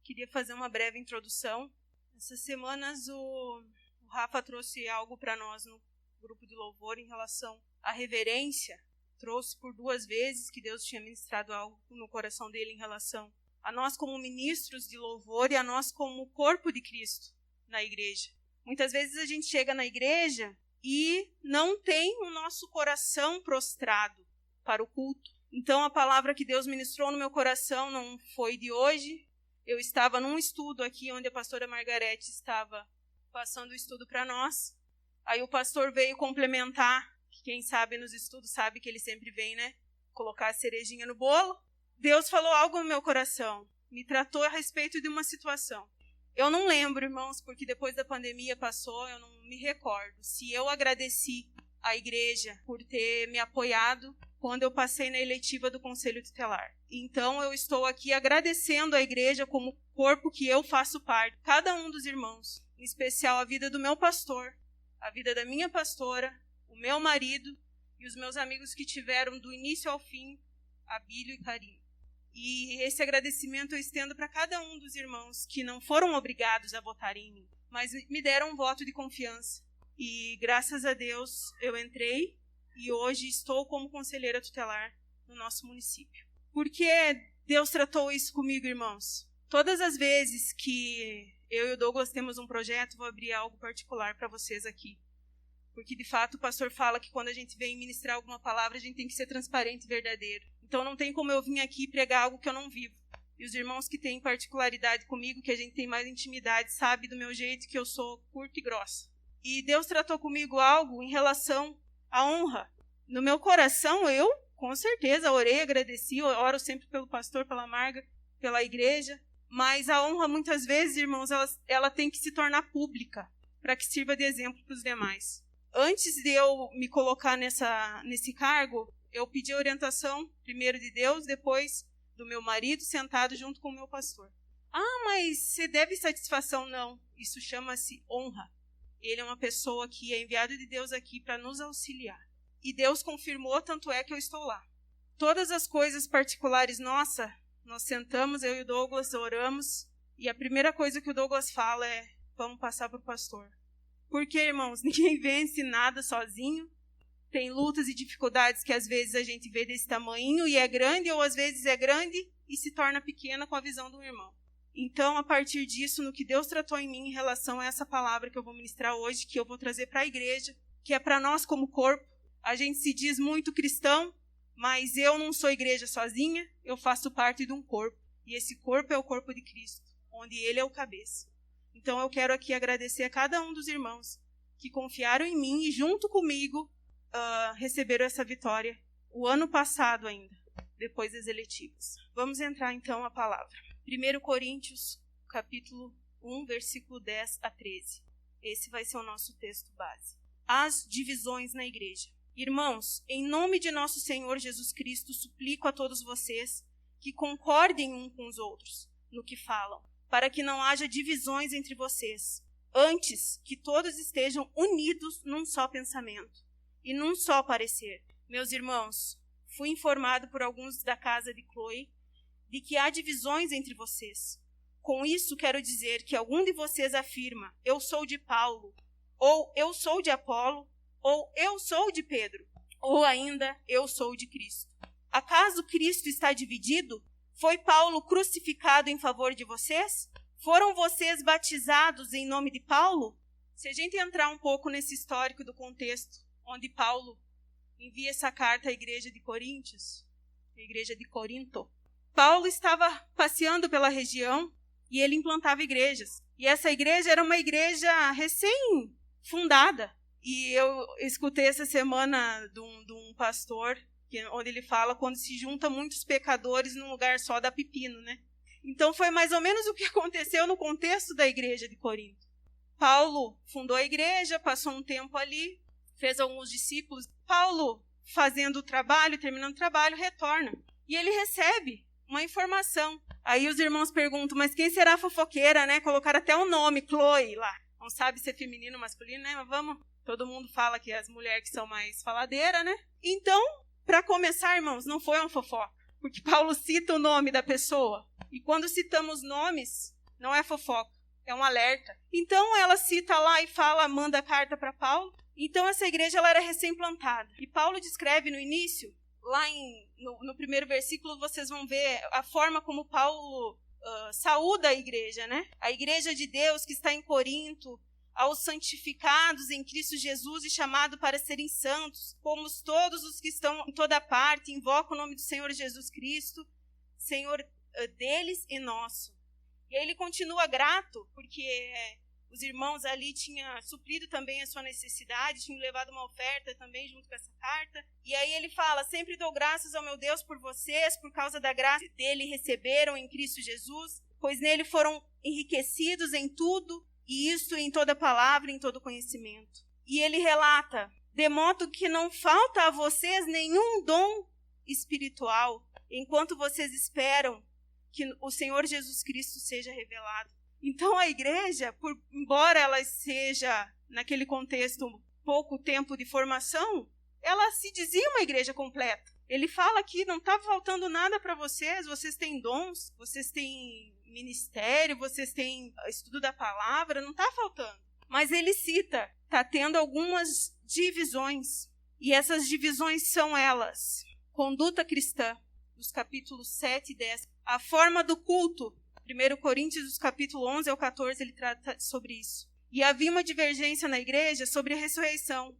Queria fazer uma breve introdução. Essas semanas o Rafa trouxe algo para nós no grupo de louvor em relação à reverência. Trouxe por 2 vezes que Deus tinha ministrado algo no coração dele em relação a nós como ministros de louvor e a nós como corpo de Cristo na igreja. Muitas vezes a gente chega na igreja e não tem o nosso coração prostrado para o culto. Então a palavra que Deus ministrou no meu coração não foi de hoje. Eu estava num estudo aqui onde a pastora Margarete estava passando o estudo para nós. Aí o pastor veio complementar, quem sabe nos estudos sabe que ele sempre vem, né? Colocar a cerejinha no bolo. Deus falou algo no meu coração, me tratou a respeito de uma situação. Eu não lembro, irmãos, porque depois da pandemia passou, eu não me recordo se eu agradeci à igreja por ter me apoiado quando eu passei na eletiva do Conselho Tutelar. Então, eu estou aqui agradecendo à igreja como corpo que eu faço parte, cada um dos irmãos, em especial a vida do meu pastor, a vida da minha pastora, o meu marido e os meus amigos que tiveram do início ao fim abílio e carinho. E esse agradecimento eu estendo para cada um dos irmãos que não foram obrigados a votar em mim, mas me deram um voto de confiança. E graças a Deus eu entrei e hoje estou como conselheira tutelar no nosso município. Por que Deus tratou isso comigo, irmãos? Todas as vezes que eu e o Douglas temos um projeto, vou abrir algo particular para vocês aqui. Porque, de fato, o pastor fala que quando a gente vem ministrar alguma palavra, a gente tem que ser transparente e verdadeiro. Então, não tem como eu vir aqui pregar algo que eu não vivo. E os irmãos que têm particularidade comigo, que a gente tem mais intimidade, sabem do meu jeito que eu sou curta e grossa. E Deus tratou comigo algo em relação à honra. No meu coração, eu, com certeza, orei, agradeci, eu oro sempre pelo pastor, pela Marga, pela igreja. Mas a honra, muitas vezes, irmãos, ela tem que se tornar pública, para que sirva de exemplo para os demais. Antes de eu me colocar nesse cargo, eu pedi orientação, primeiro de Deus, depois do meu marido, sentado junto com o meu pastor. Ah, mas você deve satisfação? Não, isso chama-se honra. Ele é uma pessoa que é enviado de Deus aqui para nos auxiliar. E Deus confirmou, tanto é que eu estou lá. Todas as coisas particulares nossas, nós sentamos, eu e o Douglas oramos, e a primeira coisa que o Douglas fala é, vamos passar para o pastor. Porque, irmãos, ninguém vence nada sozinho. Tem lutas e dificuldades que às vezes a gente vê desse tamanho e é grande, ou às vezes é grande e se torna pequena com a visão do irmão. Então, a partir disso, no que Deus tratou em mim em relação a essa palavra que eu vou ministrar hoje, que eu vou trazer para a igreja, que é para nós como corpo, a gente se diz muito cristão, mas eu não sou igreja sozinha, eu faço parte de um corpo. E esse corpo é o corpo de Cristo, onde Ele é o cabeça. Então, eu quero aqui agradecer a cada um dos irmãos que confiaram em mim e, junto comigo, receberam essa vitória o ano passado ainda, depois das eletivas. Vamos entrar, então, à palavra. 1 Coríntios, capítulo 1, versículo 10 a 13. Esse vai ser o nosso texto base. As divisões na igreja. Irmãos, em nome de nosso Senhor Jesus Cristo, suplico a todos vocês que concordem uns com os outros no que falam, para que não haja divisões entre vocês. Antes, que todos estejam unidos num só pensamento e num só parecer. Meus irmãos, fui informado por alguns da casa de Chloe de que há divisões entre vocês. Com isso, quero dizer que algum de vocês afirma, eu sou de Paulo, ou eu sou de Apolo, ou eu sou de Pedro, ou ainda, eu sou de Cristo. Acaso Cristo está dividido? Foi Paulo crucificado em favor de vocês? Foram vocês batizados em nome de Paulo? Se a gente entrar um pouco nesse histórico do contexto, onde Paulo envia essa carta à igreja de Coríntios, a igreja de Corinto, Paulo estava passeando pela região e ele implantava igrejas. E essa igreja era uma igreja recém-fundada. E eu escutei essa semana de um pastor, onde ele fala quando se junta muitos pecadores num lugar só dá pepino, né? Então foi mais ou menos o que aconteceu no contexto da igreja de Corinto. Paulo fundou a igreja, passou um tempo ali, fez alguns discípulos. Paulo, fazendo o trabalho, terminando o trabalho, retorna. E ele recebe uma informação. Aí os irmãos perguntam, mas quem será a fofoqueira, né? Colocaram até um nome, Chloe, lá. Não sabe se é feminino ou masculino, né? Mas vamos. Todo mundo fala que as mulheres que são mais faladeiras, né? Então, para começar, irmãos, não foi uma fofoca. porque Paulo cita o nome da pessoa. E quando citamos nomes, não é fofoca, é um alerta. Então ela cita lá e fala, manda carta para Paulo. Então essa igreja ela era recém-plantada. E Paulo descreve no início, lá no primeiro versículo, vocês vão ver a forma como Paulo saúda a igreja, né? A igreja de Deus que está em Corinto, aos santificados em Cristo Jesus e chamados para serem santos, como todos os que estão em toda parte, invocam o nome do Senhor Jesus Cristo, Senhor deles e nosso. E aí ele continua grato, porque os irmãos ali tinham suprido também a sua necessidade, tinham levado uma oferta também junto com essa carta. E aí ele fala, sempre dou graças ao meu Deus por vocês, por causa da graça dele receberam em Cristo Jesus, pois nele foram enriquecidos em tudo, e isto em toda palavra, em todo conhecimento. E ele relata, de modo que não falta a vocês nenhum dom espiritual, enquanto vocês esperam que o Senhor Jesus Cristo seja revelado. Então a igreja, embora ela seja, naquele contexto, pouco tempo de formação, ela se dizia uma igreja completa. Ele fala que não está faltando nada para vocês têm dons, vocês têm ministério, vocês têm estudo da palavra, não está faltando. Mas ele cita, está tendo algumas divisões. E essas divisões são elas. Conduta cristã, dos capítulos 7 e 10. A forma do culto, 1 Coríntios, dos capítulos 11 ao 14, ele trata sobre isso. E havia uma divergência na igreja sobre a ressurreição.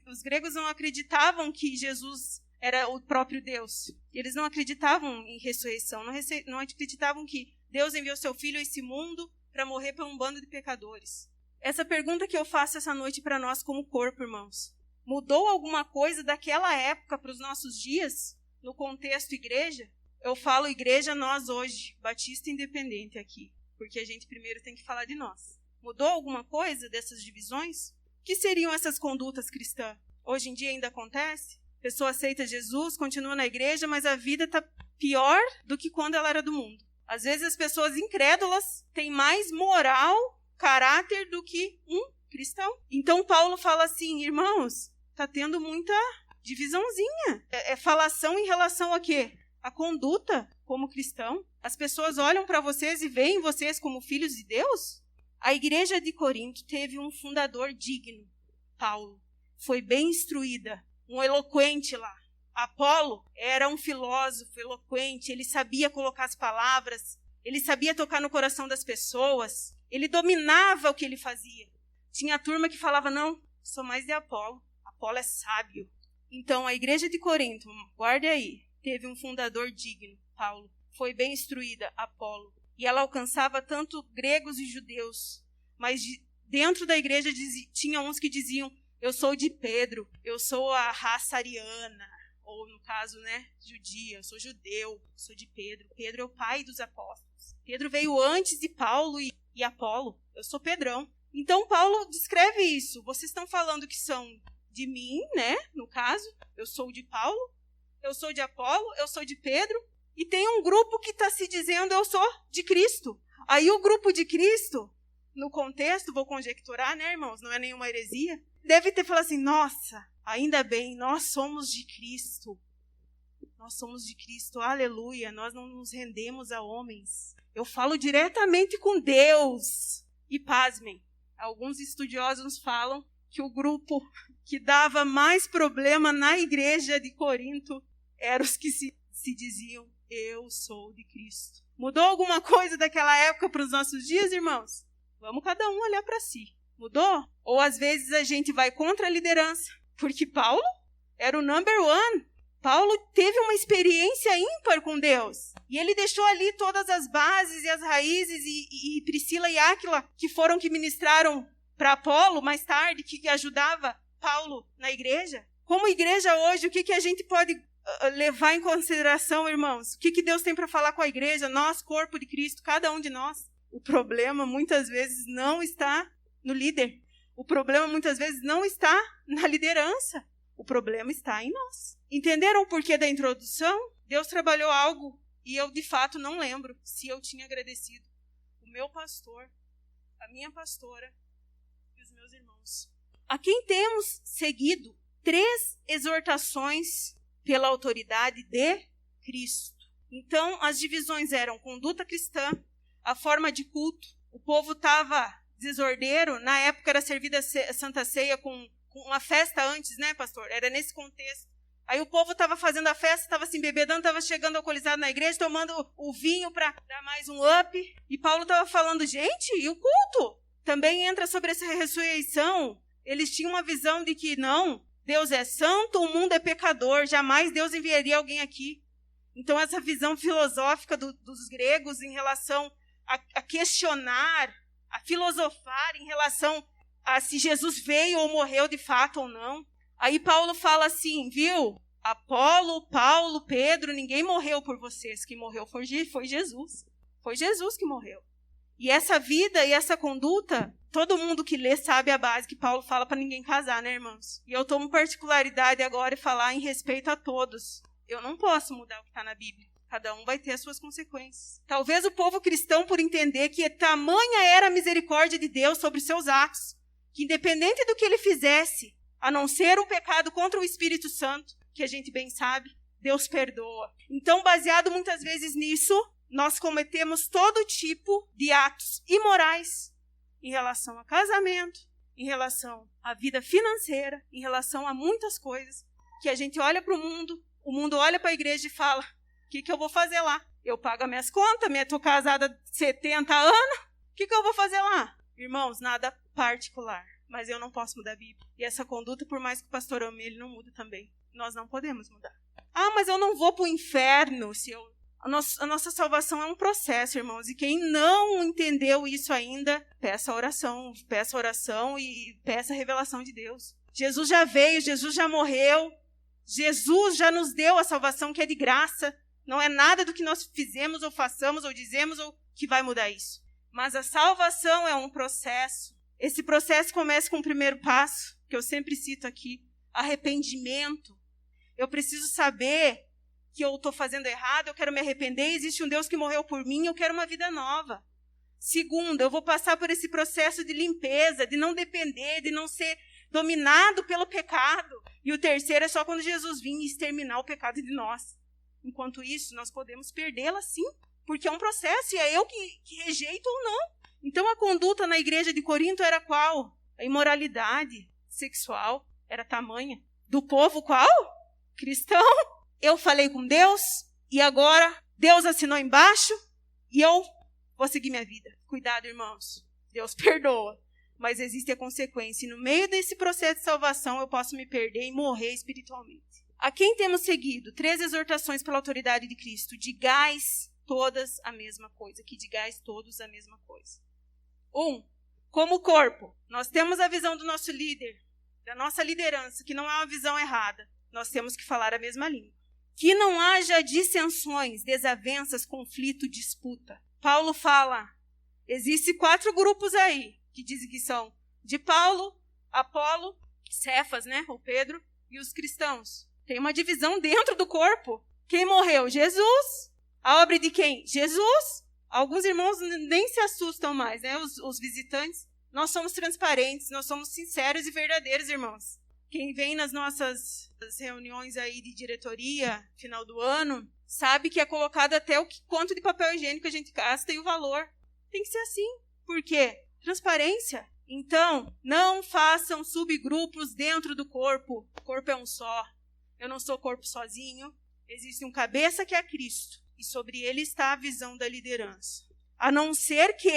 Os gregos não acreditavam que Jesus era o próprio Deus. Eles não acreditavam em ressurreição, não acreditavam que Deus enviou seu Filho a esse mundo para morrer por um bando de pecadores. Essa pergunta que eu faço essa noite para nós como corpo, irmãos. Mudou alguma coisa daquela época para os nossos dias, no contexto igreja? Eu falo igreja nós hoje, Batista Independente aqui, porque a gente primeiro tem que falar de nós. Mudou alguma coisa dessas divisões? O que seriam essas condutas cristãs? Hoje em dia ainda acontece? A pessoa aceita Jesus, continua na igreja, mas a vida está pior do que quando ela era do mundo. Às vezes as pessoas incrédulas têm mais moral, caráter do que um cristão. Então Paulo fala assim, irmãos, está tendo muita divisãozinha. É falação em relação a quê? A conduta como cristão. As pessoas olham para vocês e veem vocês como filhos de Deus? A igreja de Corinto teve um fundador digno, Paulo. Foi bem instruída, um eloquente lá. Apolo era um filósofo eloquente, ele sabia colocar as palavras, ele sabia tocar no coração das pessoas, ele dominava o que ele fazia. Tinha a turma que falava, não, sou mais de Apolo, Apolo é sábio. Então a igreja de Corinto, guarde aí, teve um fundador digno, Paulo. Foi bem instruída, Apolo. E ela alcançava tanto gregos e judeus, mas dentro da igreja tinha uns que diziam, eu sou de Pedro, eu sou a raça ariana, ou no caso, né, judia, eu sou judeu, sou de Pedro. Pedro é o pai dos apóstolos. Pedro veio antes de Paulo e Apolo. Eu sou Pedrão. Então Paulo descreve isso. Vocês estão falando que são de mim, né, no caso. Eu sou de Paulo, eu sou de Apolo, eu sou de Pedro. E tem um grupo que está se dizendo, eu sou de Cristo. Aí o grupo de Cristo, no contexto, vou conjecturar, né, irmãos, não é nenhuma heresia, deve ter falado assim, nossa, ainda bem, nós somos de Cristo. Nós somos de Cristo, aleluia, nós não nos rendemos a homens. Eu falo diretamente com Deus. E pasmem, alguns estudiosos falam que o grupo que dava mais problema na igreja de Corinto eram os que se diziam, eu sou de Cristo. Mudou alguma coisa daquela época para os nossos dias, irmãos? Vamos cada um olhar para si. Mudou? Ou às vezes a gente vai contra a liderança. Porque Paulo era o number one. Paulo teve uma experiência ímpar com Deus. E ele deixou ali todas as bases e as raízes. E Priscila e Áquila, que foram que ministraram para Apolo mais tarde, que ajudava Paulo na igreja. Como igreja hoje, o que a gente pode levar em consideração, irmãos? O que Deus tem para falar com a igreja? Nós, corpo de Cristo, cada um de nós. O problema muitas vezes não está no líder. O problema muitas vezes não está na liderança. O problema está em nós. Entenderam o porquê da introdução? Deus trabalhou algo e eu de fato não lembro se eu tinha agradecido o meu pastor, a minha pastora e os meus irmãos. A quem temos seguido 3 exortações pela autoridade de Cristo. Então, as divisões eram conduta cristã, a forma de culto. O povo estava desordeiro. Na época era servida a Santa Ceia com uma festa antes, né, pastor? Era nesse contexto. Aí o povo estava fazendo a festa, estava se embebedando, estava chegando alcoolizado na igreja, tomando o vinho para dar mais um up. E Paulo estava falando, gente, e o culto? Também entra sobre essa ressurreição. Eles tinham uma visão de que não, Deus é santo, o mundo é pecador, jamais Deus enviaria alguém aqui. Então essa visão filosófica dos gregos em relação a questionar, a filosofar em relação a se Jesus veio ou morreu de fato ou não. Aí Paulo fala assim, viu? Apolo, Paulo, Pedro, ninguém morreu por vocês. Quem morreu foi Jesus. Foi Jesus que morreu. E essa vida e essa conduta, todo mundo que lê sabe a base que Paulo fala para ninguém casar, né, irmãos? E eu tomo particularidade agora e falar em respeito a todos. Eu não posso mudar o que está na Bíblia. Cada um vai ter as suas consequências. Talvez o povo cristão, por entender que tamanha era a misericórdia de Deus sobre os seus atos, que independente do que ele fizesse, a não ser um pecado contra o Espírito Santo, que a gente bem sabe, Deus perdoa. Então, baseado muitas vezes nisso, nós cometemos todo tipo de atos imorais em relação a casamento, em relação à vida financeira, em relação a muitas coisas, que a gente olha para o mundo olha para a igreja e fala, o que eu vou fazer lá? Eu pago as minhas contas, estou casada há 70 anos, o que eu vou fazer lá? Irmãos, nada particular. Mas eu não posso mudar a Bíblia. E essa conduta, por mais que o pastor ame, ele não muda também. Nós não podemos mudar. Ah, mas eu não vou para o inferno. A nossa salvação é um processo, irmãos. E quem não entendeu isso ainda, peça oração e peça a revelação de Deus. Jesus já veio, Jesus já morreu. Jesus já nos deu a salvação que é de graça. Não é nada do que nós fizemos ou façamos ou dizemos ou que vai mudar isso. Mas a salvação é um processo. Esse processo começa com o primeiro passo, que eu sempre cito aqui, arrependimento. Eu preciso saber que eu estou fazendo errado, eu quero me arrepender, existe um Deus que morreu por mim, eu quero uma vida nova. Segundo, eu vou passar por esse processo de limpeza, de não depender, de não ser dominado pelo pecado. E o terceiro é só quando Jesus vir e exterminar o pecado de nós. Enquanto isso, nós podemos perdê-la sim, porque é um processo e é eu que rejeito ou não. Então a conduta na igreja de Corinto era qual? A imoralidade sexual era tamanha. Do povo qual? Cristão. Eu falei com Deus e agora Deus assinou embaixo e eu vou seguir minha vida. Cuidado, irmãos. Deus perdoa, mas existe a consequência. E no meio desse processo de salvação eu posso me perder e morrer espiritualmente. A quem temos seguido? 3 exortações pela autoridade de Cristo. Digais todas a mesma coisa. Que digais todos a mesma coisa. 1. Como corpo, nós temos a visão do nosso líder, da nossa liderança, que não é uma visão errada. Nós temos que falar a mesma língua. Que não haja dissensões, desavenças, conflito, disputa. Paulo fala, existem 4 grupos aí, que dizem que são de Paulo, Apolo, Cefas, né, ou Pedro, e os cristãos. Tem uma divisão dentro do corpo. Quem morreu? Jesus. A obra de quem? Jesus. Alguns irmãos nem se assustam mais, né? Os visitantes. Nós somos transparentes, nós somos sinceros e verdadeiros, irmãos. Quem vem nas nossas reuniões aí de diretoria, final do ano, sabe que é colocado até quanto de papel higiênico a gente gasta e o valor. Tem que ser assim. Por quê? Transparência. Então, não façam subgrupos dentro do corpo. O corpo é um só. Eu não sou corpo sozinho. Existe um cabeça que é Cristo. E sobre ele está a visão da liderança. A não ser que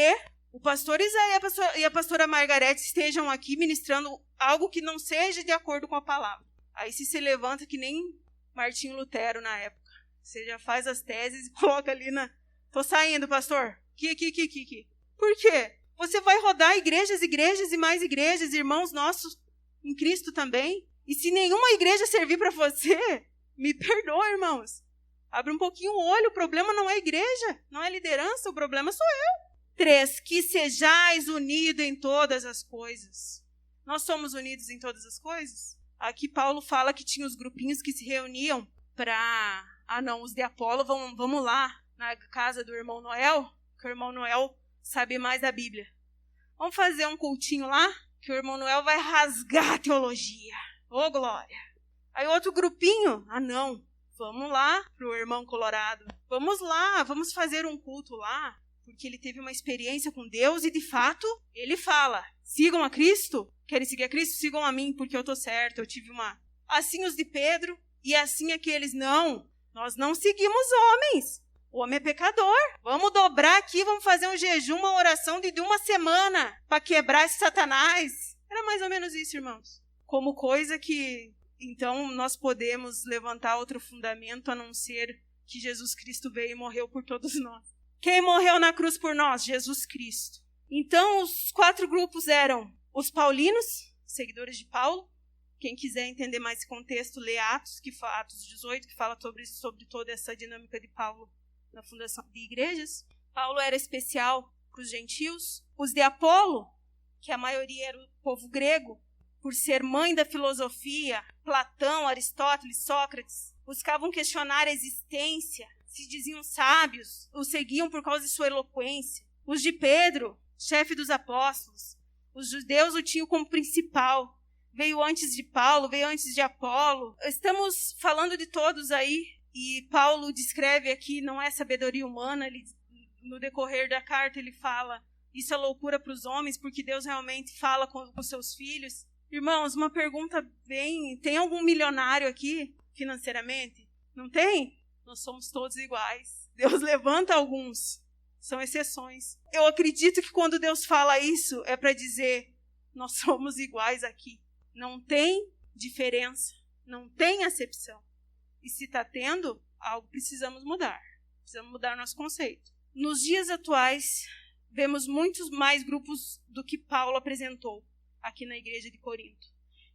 o pastor Isaías e a pastora Margarete estejam aqui ministrando algo que não seja de acordo com a palavra. Aí se levanta que nem Martinho Lutero na época. Você já faz as teses e coloca ali na... Tô saindo, pastor. Aqui. Por quê? Você vai rodar igrejas e mais igrejas, irmãos nossos em Cristo também. E se nenhuma igreja servir para você, me perdoa, irmãos. Abre um pouquinho o olho, o problema não é a igreja, não é a liderança, o problema sou eu. 3, que sejais unidos em todas as coisas. Nós somos unidos em todas as coisas? Aqui Paulo fala que tinha os grupinhos que se reuniam para... os de Apolo, vamos lá na casa do irmão Noel, que o irmão Noel sabe mais da Bíblia. Vamos fazer um cultinho lá, que o irmão Noel vai rasgar a teologia. Ô, glória! Aí outro grupinho, vamos lá pro irmão Colorado. Vamos lá, vamos fazer um culto lá. Porque ele teve uma experiência com Deus e, de fato, ele fala, sigam a Cristo? Querem seguir a Cristo? Sigam a mim, porque eu tô certo, eu tive uma... Assim os de Pedro e assim aqueles, não, nós não seguimos homens. O homem é pecador. Vamos dobrar aqui, vamos fazer um jejum, uma oração de uma semana para quebrar esse Satanás. Era mais ou menos isso, irmãos. Como coisa que, então, nós podemos levantar outro fundamento a não ser que Jesus Cristo veio e morreu por todos nós. Quem morreu na cruz por nós? Jesus Cristo. Então, os 4 grupos eram os paulinos, seguidores de Paulo. Quem quiser entender mais esse contexto, lê Atos 18, que fala sobre toda essa dinâmica de Paulo na fundação de igrejas. Paulo era especial para os gentios. Os de Apolo, que a maioria era o povo grego, por ser mãe da filosofia, Platão, Aristóteles, Sócrates, buscavam questionar a existência, se diziam sábios, os seguiam por causa de sua eloquência. Os de Pedro, chefe dos apóstolos, os judeus o tinham como principal. Veio antes de Paulo, veio antes de Apolo. Estamos falando de todos aí, e Paulo descreve aqui, não é sabedoria humana, no decorrer da carta ele fala, isso é loucura para os homens, porque Deus realmente fala com seus filhos. Irmãos, uma pergunta bem... Tem algum milionário aqui, financeiramente? Não tem? Nós somos todos iguais. Deus levanta alguns, são exceções. Eu acredito que quando Deus fala isso, é para dizer, nós somos iguais aqui. Não tem diferença, não tem acepção. E se está tendo, algo precisamos mudar. Precisamos mudar nosso conceito. Nos dias atuais, vemos muitos mais grupos do que Paulo apresentou aqui na igreja de Corinto.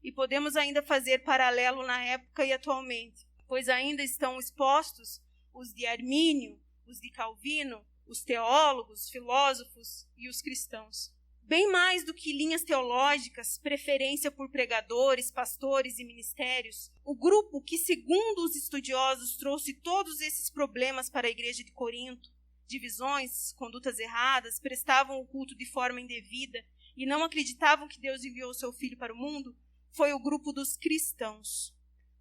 E podemos ainda fazer paralelo na época e atualmente, pois ainda estão expostos os de Armínio, os de Calvino, os teólogos, filósofos e os cristãos. Bem mais do que linhas teológicas, preferência por pregadores, pastores e ministérios, o grupo que, segundo os estudiosos, trouxe todos esses problemas para a igreja de Corinto, divisões, condutas erradas, prestavam o culto de forma indevida e não acreditavam que Deus enviou o seu Filho para o mundo, foi o grupo dos cristãos.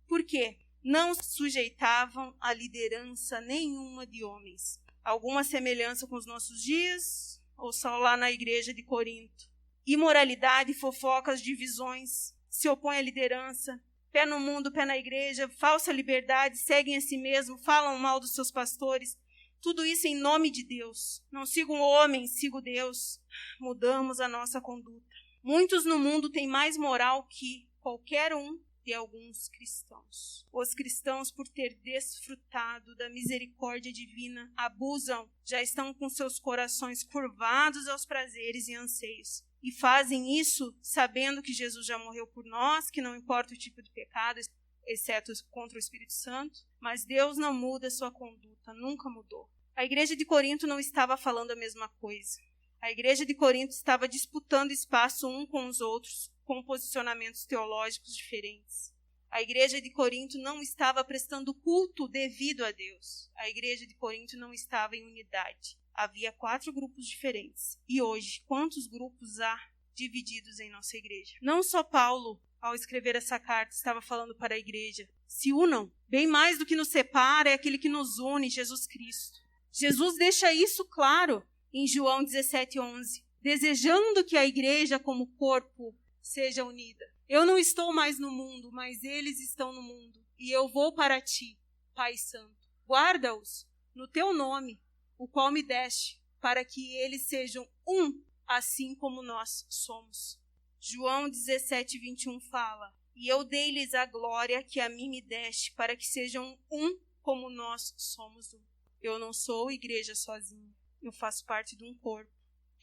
Por quê? Não sujeitavam a liderança nenhuma de homens. Alguma semelhança com os nossos dias, ou só lá na igreja de Corinto? Imoralidade, fofocas, divisões, se opõem à liderança, pé no mundo, pé na igreja, falsa liberdade, seguem a si mesmo, falam mal dos seus pastores. Tudo isso em nome de Deus. Não sigo um homem, sigo Deus. Mudamos a nossa conduta. Muitos no mundo têm mais moral que qualquer um de alguns cristãos. Os cristãos, por ter desfrutado da misericórdia divina, abusam, já estão com seus corações curvados aos prazeres e anseios. E fazem isso sabendo que Jesus já morreu por nós, que não importa o tipo de pecado, exceto contra o Espírito Santo, mas Deus não muda sua conduta, nunca mudou. A igreja de Corinto não estava falando a mesma coisa. A igreja de Corinto estava disputando espaço um com os outros, com posicionamentos teológicos diferentes. A igreja de Corinto não estava prestando culto devido a Deus. A igreja de Corinto não estava em unidade. Havia 4 grupos diferentes. E hoje, quantos grupos há divididos em nossa igreja? Não só Paulo, ao escrever essa carta, estava falando para a igreja. Se unam. Bem mais do que nos separa é aquele que nos une, Jesus Cristo. Jesus deixa isso claro em João 17:11. Desejando que a igreja como corpo seja unida. Eu não estou mais no mundo, mas eles estão no mundo. E eu vou para ti, Pai Santo. Guarda-os no teu nome, o qual me deste, para que eles sejam um, assim como nós somos. João 17:21 fala, e eu dei-lhes a glória que a mim me deste, para que sejam um, como nós somos um. Eu não sou igreja sozinha. Eu faço parte de um corpo,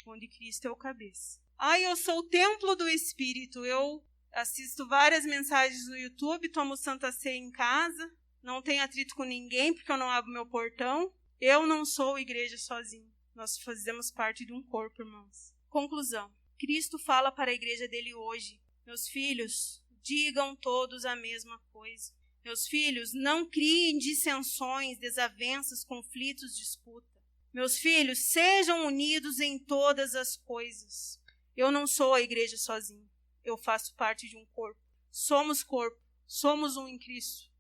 onde Cristo é o cabeça. Eu sou o templo do Espírito. Eu assisto várias mensagens no YouTube, tomo Santa Ceia em casa, não tenho atrito com ninguém, porque eu não abro meu portão. Eu não sou igreja sozinho. Nós fazemos parte de um corpo, irmãos. Conclusão. Cristo fala para a igreja dele hoje. Meus filhos, digam todos a mesma coisa. Meus filhos, não criem dissensões, desavenças, conflitos, disputa. Meus filhos, sejam unidos em todas as coisas. Eu não sou a igreja sozinho. Eu faço parte de um corpo. Somos corpo. Somos um em Cristo.